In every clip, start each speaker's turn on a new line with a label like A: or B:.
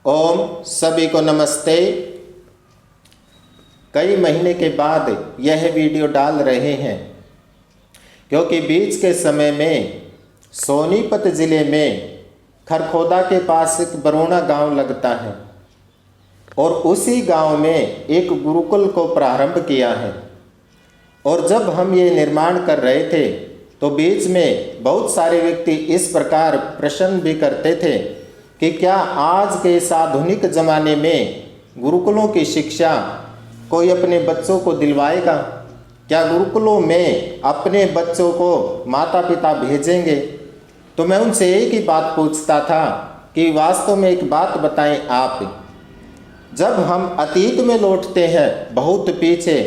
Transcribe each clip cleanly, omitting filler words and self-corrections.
A: ओम सभी को नमस्ते। कई महीने के बाद यह वीडियो डाल रहे हैं क्योंकि बीच के समय में सोनीपत ज़िले में खरखोदा के पास एक बरोना गांव लगता है और उसी गांव में एक गुरुकुल को प्रारंभ किया है। और जब हम ये निर्माण कर रहे थे तो बीच में बहुत सारे व्यक्ति इस प्रकार प्रश्न भी करते थे कि क्या आज के इस आधुनिक ज़माने में गुरुकुलों की शिक्षा कोई अपने बच्चों को दिलवाएगा? क्या गुरुकुलों में अपने बच्चों को माता पिता भेजेंगे? तो मैं उनसे एक ही बात पूछता था कि वास्तव में एक बात बताएं आप, जब हम अतीत में लौटते हैं बहुत पीछे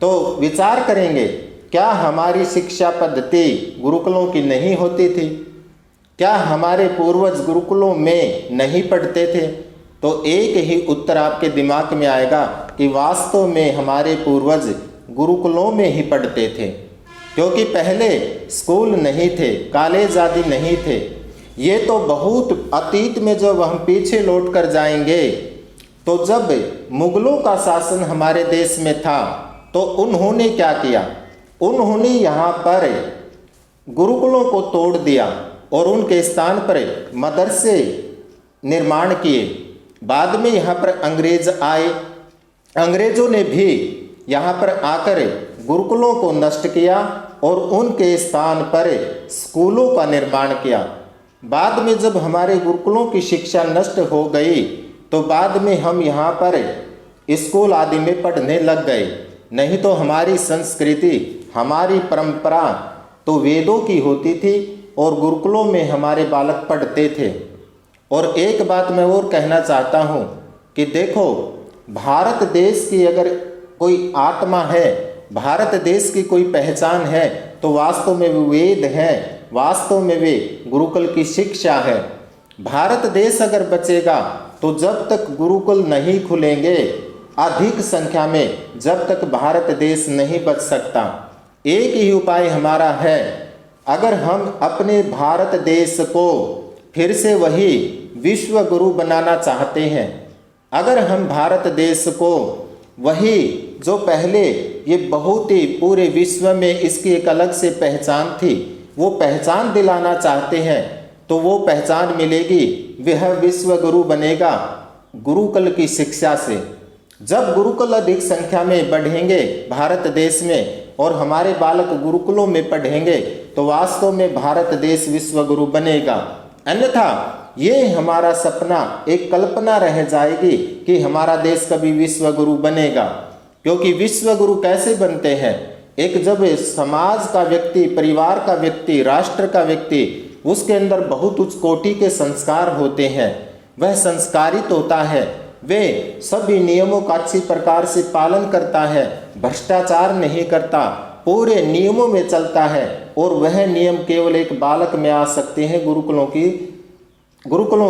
A: तो विचार करेंगे क्या हमारी शिक्षा पद्धति गुरुकुलों की नहीं होती थी? क्या हमारे पूर्वज गुरुकुलों में नहीं पढ़ते थे? तो एक ही उत्तर आपके दिमाग में आएगा कि वास्तव में हमारे पूर्वज गुरुकुलों में ही पढ़ते थे, क्योंकि पहले स्कूल नहीं थे, कॉलेज आदि नहीं थे। ये तो बहुत अतीत में जब हम पीछे लौट कर जाएंगे तो जब मुगलों का शासन हमारे देश में था तो उन्होंने क्या किया? उन्होंने यहाँ पर गुरुकुलों को तोड़ दिया और उनके स्थान पर मदरसे निर्माण किए। बाद में यहाँ पर अंग्रेज आए, अंग्रेजों ने भी यहाँ पर आकर गुरुकुलों को नष्ट किया और उनके स्थान पर स्कूलों का निर्माण किया। बाद में जब हमारे गुरुकुलों की शिक्षा नष्ट हो गई तो बाद में हम यहाँ पर स्कूल आदि में पढ़ने लग गए। नहीं तो हमारी संस्कृति, हमारी परंपरा तो वेदों की होती थी और गुरुकुलों में हमारे बालक पढ़ते थे। और एक बात मैं और कहना चाहता हूँ कि देखो, भारत देश की अगर कोई आत्मा है, भारत देश की कोई पहचान है तो वास्तव में वे वेद हैं, वास्तव में वे गुरुकुल की शिक्षा है। भारत देश अगर बचेगा तो जब तक गुरुकुल नहीं खुलेंगे अधिक संख्या में, जब तक भारत देश नहीं बच सकता। एक ही उपाय हमारा है, अगर हम अपने भारत देश को फिर से वही विश्व गुरु बनाना चाहते हैं, अगर हम भारत देश को वही जो पहले ये बहुत ही पूरे विश्व में इसकी एक अलग से पहचान थी वो पहचान दिलाना चाहते हैं, तो वो पहचान मिलेगी, वह विश्व गुरु बनेगा गुरुकुल की शिक्षा से। जब गुरुकुल अधिक संख्या में बढ़ेंगे भारत देश में और हमारे बालक गुरुकुलों में पढ़ेंगे तो वास्तव में भारत देश विश्व गुरु बनेगा। अन्यथा ये हमारा सपना एक कल्पना रह जाएगी कि हमारा देश कभी विश्व गुरु बनेगा। क्योंकि विश्व गुरु कैसे बनते हैं? एक जब समाज का व्यक्ति, परिवार का व्यक्ति, राष्ट्र का व्यक्ति, उसके अंदर बहुत उच्च कोटि के संस्कार होते हैं, वह संस्कारित होता है, वे सभी नियमों का अच्छी प्रकार से पालन करता है, भ्रष्टाचार नहीं करता, पूरे नियमों में चलता है। और वह नियम केवल एक बालक में आ सकते हैं गुरुकुलों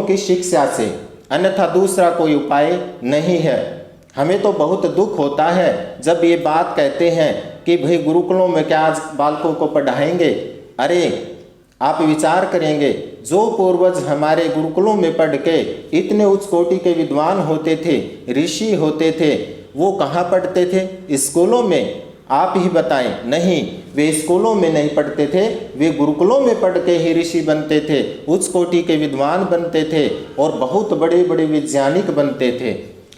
A: की शिक्षा से, अन्यथा दूसरा कोई उपाय नहीं है। हमें तो बहुत दुख होता है जब ये बात कहते हैं कि भाई गुरुकुलों में क्या आज बालकों को पढ़ाएंगे। अरे आप विचार करेंगे, जो पूर्वज हमारे गुरुकुलों में पढ़ के इतने उच्च कोटि के विद्वान होते थे, ऋषि होते थे, वो कहाँ पढ़ते थे? स्कूलों में? आप ही बताएं। नहीं, वे स्कूलों में नहीं पढ़ते थे, वे गुरुकुलों में पढ़ के ही ऋषि बनते थे, उच्च कोटि के विद्वान बनते थे और बहुत बड़े बड़े वैज्ञानिक बनते थे।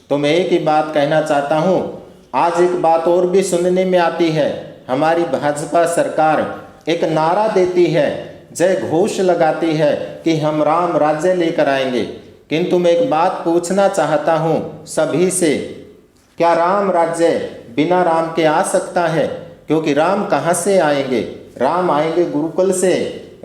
A: तो मैं एक ही बात कहना चाहता हूँ, आज एक बात और भी सुनने में आती है, हमारी भाजपा सरकार एक नारा देती है, जय घोष लगाती है कि हम राम राज्य लेकर आएंगे। किंतु मैं एक बात पूछना चाहता हूँ सभी से, क्या राम राज्य बिना राम के आ सकता है? क्योंकि राम कहाँ से आएंगे? राम आएंगे गुरुकुल से।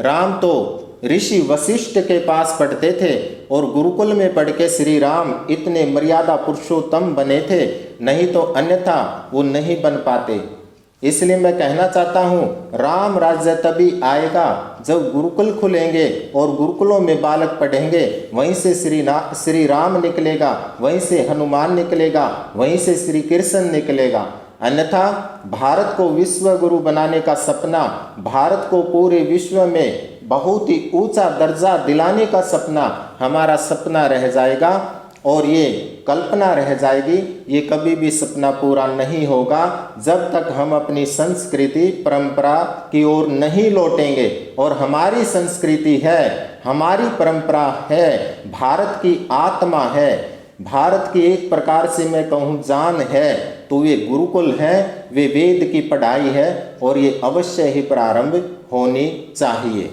A: राम तो ऋषि वशिष्ठ के पास पढ़ते थे और गुरुकुल में पढ़ के श्री राम इतने मर्यादा पुरुषोत्तम बने थे, नहीं तो अन्यथा वो नहीं बन पाते। इसलिए मैं कहना चाहता हूँ, राम राज्य तभी आएगा जब गुरुकुल खुलेंगे और गुरुकुलों में बालक पढ़ेंगे, वहीं से श्री राम निकलेगा, वहीं से हनुमान निकलेगा, वहीं से श्री कृष्ण निकलेगा। अन्यथा भारत को विश्व गुरु बनाने का सपना, भारत को पूरे विश्व में बहुत ही ऊंचा दर्जा दिलाने का सपना हमारा सपना रह जाएगा। और ये कल्पना रह जाएगी, ये कभी भी सपना पूरा नहीं होगा जब तक हम अपनी संस्कृति परंपरा की ओर नहीं लौटेंगे। और हमारी संस्कृति है, हमारी परंपरा है, भारत की आत्मा है, भारत की एक प्रकार से मैं कहूँ जान है, तो वे गुरुकुल हैं, वे वेद की पढ़ाई है और ये अवश्य ही प्रारंभ होनी चाहिए।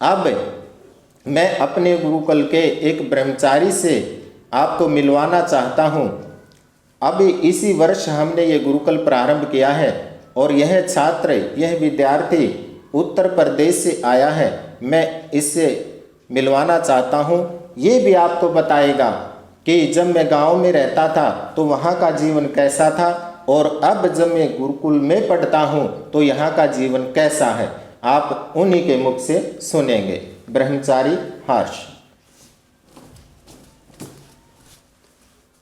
A: अब मैं अपने गुरुकुल के एक ब्रह्मचारी से आपको मिलवाना चाहता हूँ। अभी इसी वर्ष हमने ये गुरुकुल प्रारंभ किया है और यह छात्र, यह विद्यार्थी उत्तर प्रदेश से आया है। मैं इससे मिलवाना चाहता हूँ। ये भी आपको बताएगा कि जब मैं गांव में रहता था तो वहाँ का जीवन कैसा था और अब जब मैं गुरुकुल में पढ़ता हूँ तो यहाँ का जीवन कैसा है। आप उन्हीं के मुख से सुनेंगे। ब्रह्मचारी हर्ष।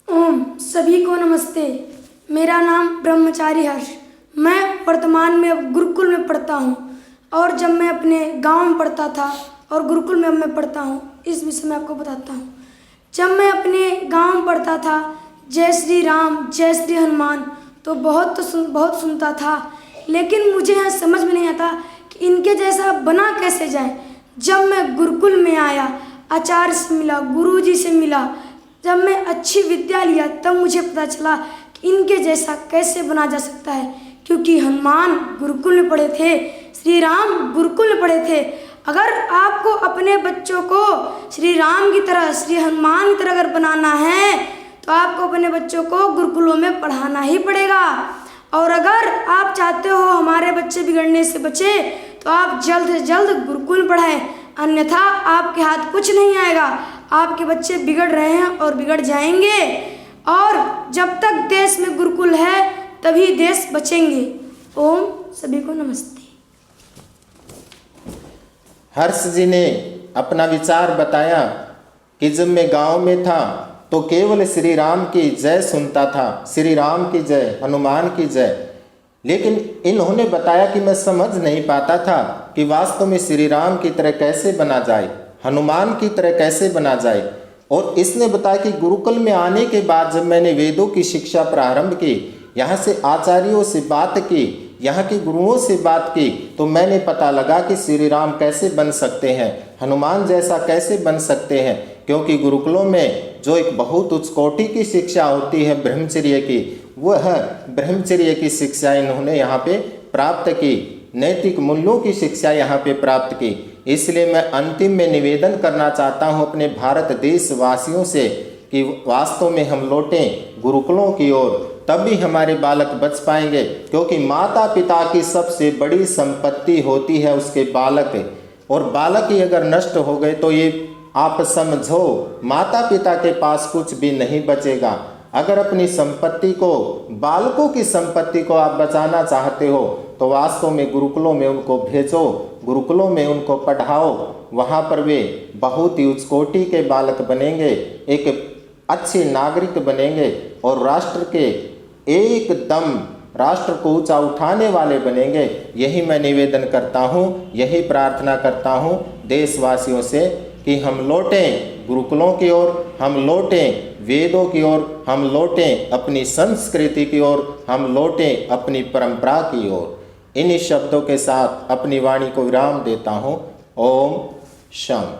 B: ओम सभी को नमस्ते। मेरा नाम ब्रह्मचारी हर्ष। मैं वर्तमान में अब गुरुकुल में पढ़ता हूँ और जब मैं अपने गांव में पढ़ता था और गुरुकुल में अब मैं पढ़ता हूँ, इस विषय में आपको बताता हूँ। जब मैं अपने गांव में पढ़ता था जय श्री राम, जय श्री हनुमान तो बहुत सुनता था, लेकिन मुझे यहाँ समझ में नहीं आता कि इनके जैसा बना कैसे जाए। जब मैं गुरुकुल में आया, आचार्य से मिला, गुरुजी से मिला, जब मैं अच्छी विद्या लिया तब मुझे पता चला कि इनके जैसा कैसे बना जा सकता है, क्योंकि हनुमान गुरुकुल में पढ़े थे, श्री राम गुरुकुल में पढ़े थे। अगर आपको अपने बच्चों को श्री राम की तरह, श्री हनुमान की तरह अगर बनाना है तो आपको अपने बच्चों को गुरुकुलों में पढ़ाना ही पड़ेगा। और अगर आप चाहते हो हमारे बच्चे बिगड़ने से बचे तो आप जल्द से जल्द गुरुकुल पढ़ाएं, अन्यथा आपके हाथ कुछ नहीं आएगा। आपके बच्चे बिगड़ रहे हैं और बिगड़ जाएंगे, और जब तक देश में गुरुकुल है तभी देश बचेंगे। ओम सभी को नमस्ते।
A: हर्ष जी ने अपना विचार बताया कि जब मैं गांव में था तो केवल श्री राम की जय सुनता था, श्री राम की जय, हनुमान की जय। लेकिन इन्होंने बताया कि मैं समझ नहीं पाता था कि वास्तव में श्री राम की तरह कैसे बना जाए, हनुमान की तरह कैसे बना जाए। और इसने बताया कि गुरुकुल में आने के बाद जब मैंने वेदों की शिक्षा प्रारंभ की, यहाँ से आचार्यों से बात की, यहाँ के गुरुओं से बात की, तो मैंने पता लगा कि श्री राम कैसे बन सकते हैं, हनुमान जैसा कैसे बन सकते हैं। क्योंकि गुरुकुलों में जो एक बहुत उच्च कोटि की शिक्षा होती है ब्रह्मचर्य की, वह ब्रह्मचर्य की शिक्षा इन्होंने यहाँ पे प्राप्त की, नैतिक मूल्यों की शिक्षा यहाँ पे प्राप्त की। इसलिए मैं अंतिम में निवेदन करना चाहता हूँ अपने भारत देशवासियों से कि वास्तव में हम लौटें गुरुकुलों की ओर, तभी हमारे बालक बच पाएंगे। क्योंकि माता पिता की सबसे बड़ी संपत्ति होती है उसके बालक, और बालक ही अगर नष्ट हो गए तो ये आप समझो माता पिता के पास कुछ भी नहीं बचेगा। अगर अपनी संपत्ति को, बालकों की संपत्ति को आप बचाना चाहते हो तो वास्तव में गुरुकुलों में उनको भेजो, गुरुकुलों में उनको पढ़ाओ। वहाँ पर वे बहुत ही उच्च कोटि के बालक बनेंगे, एक अच्छे नागरिक बनेंगे और राष्ट्र के एकदम राष्ट्र को ऊंचा उठाने वाले बनेंगे। यही मैं निवेदन करता हूँ, यही प्रार्थना करता हूँ देशवासियों से कि हम लौटें गुरुकुलों की ओर, हम लौटें वेदों की ओर, हम लौटें अपनी संस्कृति की ओर, हम लौटें अपनी परंपरा की ओर। इन्हीं शब्दों के साथ अपनी वाणी को विराम देता हूँ। ओम शम।